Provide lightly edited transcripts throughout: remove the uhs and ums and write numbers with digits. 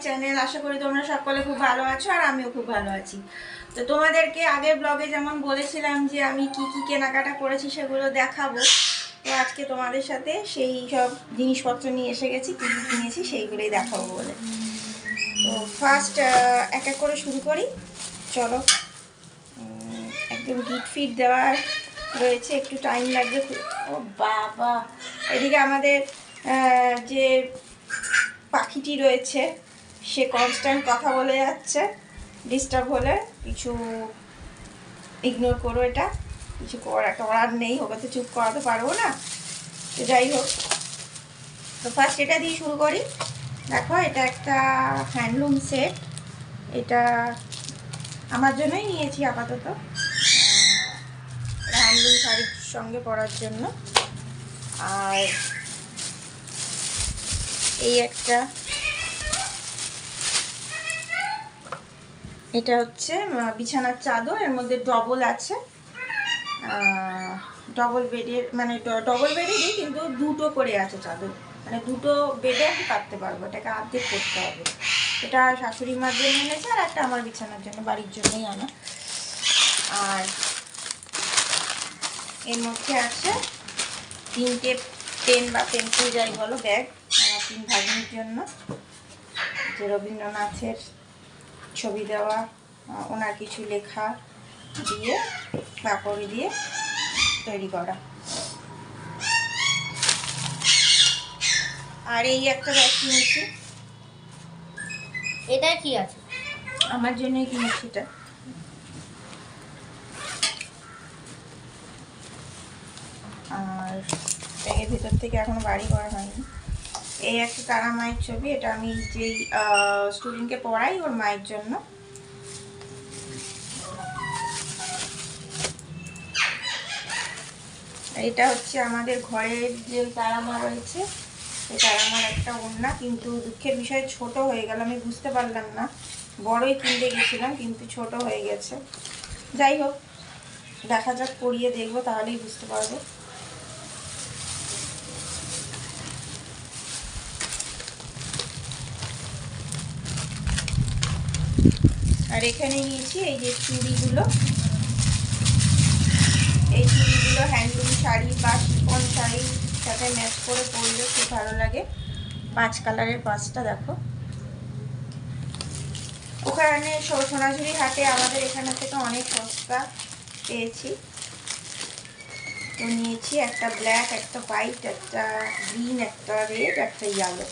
Channel. আশা করি তোমরা সকলে খুব ভালো আছো আর আমিও খুব ভালো আছি। তো তোমাদেরকে আগের ব্লগে যেমন বলেছিলাম যে আমি কি কি কেনাকাটা করেছি সেগুলো দেখাবো। তো আজকে তোমাদের সাথে সেই সব জিনিসপত্র নিয়ে এসে গেছি, কী কী কিনেছি সেইগুলোই দেখাবো বলে। তো ফার্স্ট এক এক করে শুরু করি, চলো। একদম গিট ফিট দেওয়ার রয়েছে, একটু টাইম লাগবে। ও বাবা, এদিকে আমাদের যে পাখিটি রয়েছে সে কনস্ট্যান্ট কথা বলে যাচ্ছে। ডিস্টার্ব হলে কিছু ইগনোর করো, এটা কিছু করার নেই, ওকে তো চুপ করাতে পারবো না। তো যাই হোক, তো ফার্স্ট এটা দিয়ে শুরু করি। দেখো, এটা একটা হ্যান্ডলুম সেট। এটা আমার জন্যই নিয়েছি আপাতত, হ্যান্ডলুম শাড়ির সঙ্গে পরার জন্য। আর এই একটা, এটা হচ্ছে বিছানার চাদর, এর মধ্যে ডবল আছে, ডবল বেডের, মানে ডবল বেডেরই কিন্তু দুটো করে আছে চাদর, মানে দুটো বেডে আমি পাততে পারবো, এটাকে অর্ধেক করতে হবে। এটা শাশুড়ি মার জন্য এনেছে আর একটা আমার বিছানার জন্য, বাড়ির জন্যই আনা। আর এর মধ্যে আছে 3টে পেন বা পেন্সিল যাই বলো, ব্যাগ আমার 3 ভাগ্নির জন্য, যে রবীন্দ্রনাথের ছবি দেওয়া, ওনার কিছু লেখা দিয়ে কাপড় দিয়ে তৈরি করা। আর এই একটা ব্যাগ কিনেছি। এটা কি আছে? আমার জন্যই কিনেছি এটা। আর ব্যাগের ভিতর থেকে এখনো বাড়ি করা হয়নি। এই একটা তারা মায়ের ছবি, এটা আমি যেই স্টুডেন্টকে পড়াই ওর মায়ের জন্য। এটা হচ্ছে আমাদের ঘরের যে তারা মা রয়েছে, এই তারা মার একটা ওড়না, কিন্তু দুঃখের বিষয় ছোট হয়ে গেল, আমি বুঝতে পারলাম না, বড়ই কিনতে গেছিলাম কিন্তু ছোট হয়ে গেছে। যাই হোক, দেখা যাক, পরিয়ে দেখবো, তাহলেই বুঝতে পারবো। আর এখানে নিয়েছি এই যে চুড়িগুলো, এই চুড়িগুলো হ্যান্ডলুম শাড়ি বা শিফন শাড়ির সাথে ম্যাচ করে পরলে খুব ভালো লাগে। 5 কালারের 5টা, দেখো। ওখানে সোনাঝুরি হাটে আমাদের এখানে থেকে অনেক সস্তা পেয়েছি। তো নিয়েছি একটা ব্ল্যাক, একটা হোয়াইট, একটা গ্রিন, একটা রেড, একটা ইয়েলো।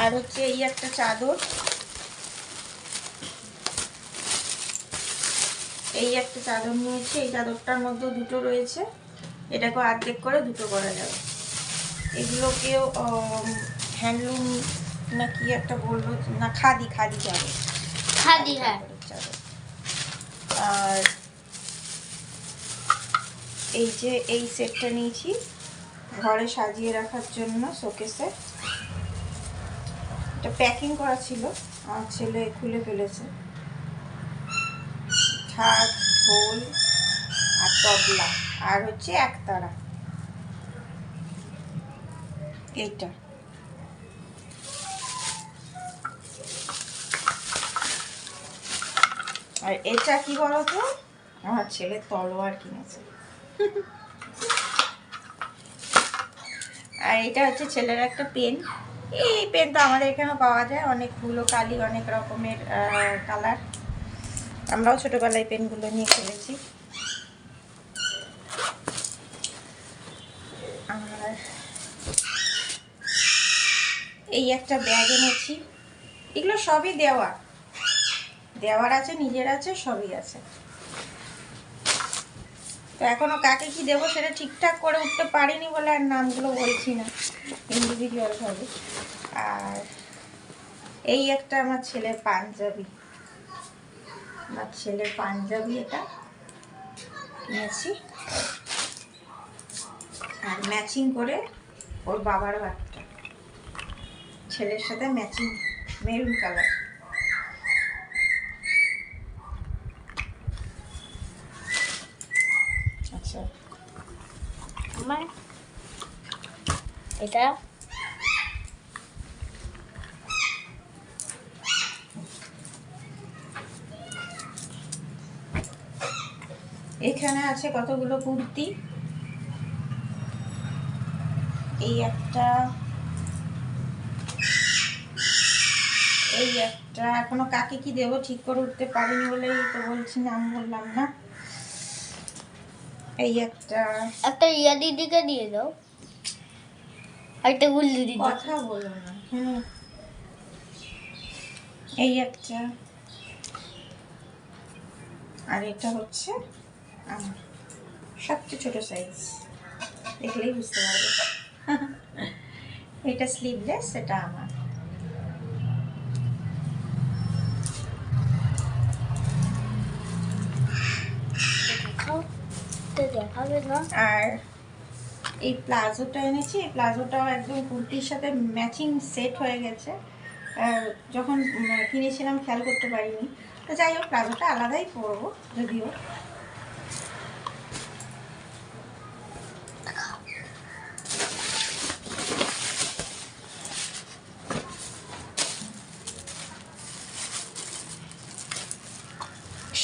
আর হচ্ছে এই একটা চাদর, এই একটা চাদর নিয়েছি। এই চাদরটার মধ্যে দুটো রয়েছে, এটাকে অর্ধেক করে দুটো করা যাবে। এগুলোকেও হ্যান্ডলুম না কি একটা বললো না, খাদি চাদর, খাদি, হ্যাঁ চাদর। আর এই যে এই সেটটা নিয়েছি ঘরে সাজিয়ে রাখার জন্য শোকেসে। এটা প্যাকিং করা ছিল, আমার ছেলে খুলে ফেলেছে। ঢাক, ঢোল আর তবলা, আর হচ্ছে একতারা, এইটা। আর এটা কি বলতো, আমার ছেলে তলোয়ার কিনেছে। আর এটা হচ্ছে ছেলের একটা পেন। এই পেন তো আমাদের এখানেও পাওয়া যায়, অনেকগুলো কালি, অনেক রকমের কালার। আমরাও ছোটবেলায় পেনগুলো নিয়ে খেলেছি। আর এই একটা ব্যাগ এনেছি, এগুলো সবই দেওয়ার আছে, নিজের আছে, সবই আছে। তো এখনো কাকে কি দেবো সেটা ঠিকঠাক করে উঠতে পারিনি বলে আর নামগুলো বলছি না, ইন্ডিভিজুয়াল ভাবে। আর এই একটা আমার ছেলের পাঞ্জাবি, এটা কিনেছি। আর ম্যাচিং করে ওর বাবার ব্যাগটা, ছেলের সাথে ম্যাচিং, মেরুন কালার। আচ্ছা, এটা এখানে আছে কতগুলো কুর্তি, এই একটা, এই একটা, এখনো কাকে কি দেবো ঠিক করে উঠতে পারিনি বলেই তো বলছি, নাম বললাম না। এই একটা, একটা রিয়া দিদিকে দিয়ে দাও, আর একটা গুল দিদি। কথা বলো না। এই একটা, আর এটা হচ্ছে আমার সবচেয়ে ছোট সাইজ, দেখলেই বুঝতে পারবে। এটা স্লিভলেস, এটা আমার। দেখাবে না। আর এই প্লাজোটা এনেছি, এই প্লাজোটাও একদম কুর্তির সাথে ম্যাচিং সেট হয়ে গেছে। যখন কিনেছিলাম খেয়াল করতে পারিনি, তো যাই হোক প্লাজোটা আলাদাই পরবো যদিও।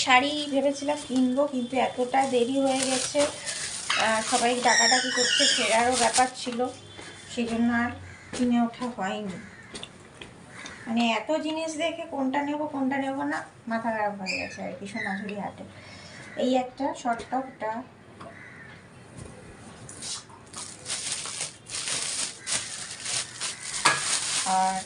শাড়ি ভেবেছিলাম কিনবো, কিন্তু এতটা দেরি হয়ে গেছে, সবাই ডাকাডাকি করছে, ফেরারও ব্যাপার ছিল, সেই জন্য আর কিনে ওঠা হয়নি। মানে এত জিনিস দেখে কোনটা নেব না মাথা খারাপ হয়ে গেছে আর কি সোনাঝুরি হাটে। এই একটা শর্ট টপটা, আর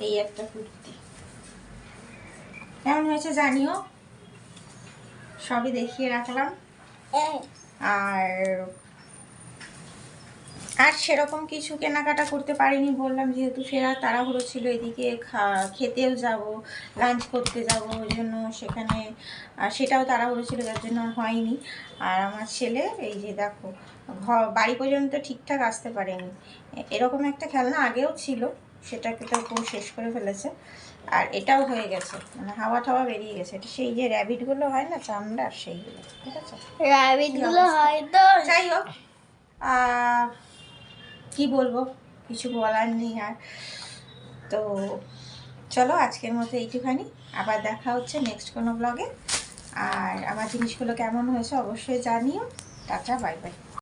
এই একটা কুর্তি। কেমন হয়েছে জানিও, সবই দেখিয়ে রাখলাম। আর সেরকম কিছু কেনাকাটা করতে পারিনি, বললাম যেহেতু ফেরার তাড়াহুড়ো ছিল, এদিকে খেতেও যাব, লাঞ্চ করতে যাব, ওই জন্য সেখানে সেটাও তাড়াহুড়ো ছিল, যার জন্য আর হয়নি। আর আমার ছেলে এই যে দেখো বাড়ি পর্যন্ত ঠিকঠাক আসতে পারেনি। এরকম একটা খেলনা আগেও ছিল, সেটাকে তো পুরো শেষ করে ফেলেছে। আর এটাও হয়ে গেছে, মানে হাওয়া টাওয়া বেরিয়ে গেছে। এটা সেই যে র্যাবিটগুলো হয় না চামড়ার, সেইগুলো, ঠিক আছে। র্যাবিটগুলো হয় তো। যাই হোক, কি বলবো, কিছু বলার নেই আর। তো চলো আজকের মতো এইটুখানি, আবার দেখা হচ্ছে নেক্সট কোনো ব্লগে। আর আমার জিনিসগুলো কেমন হয়েছে অবশ্যই জানিও। Tata, bye bye.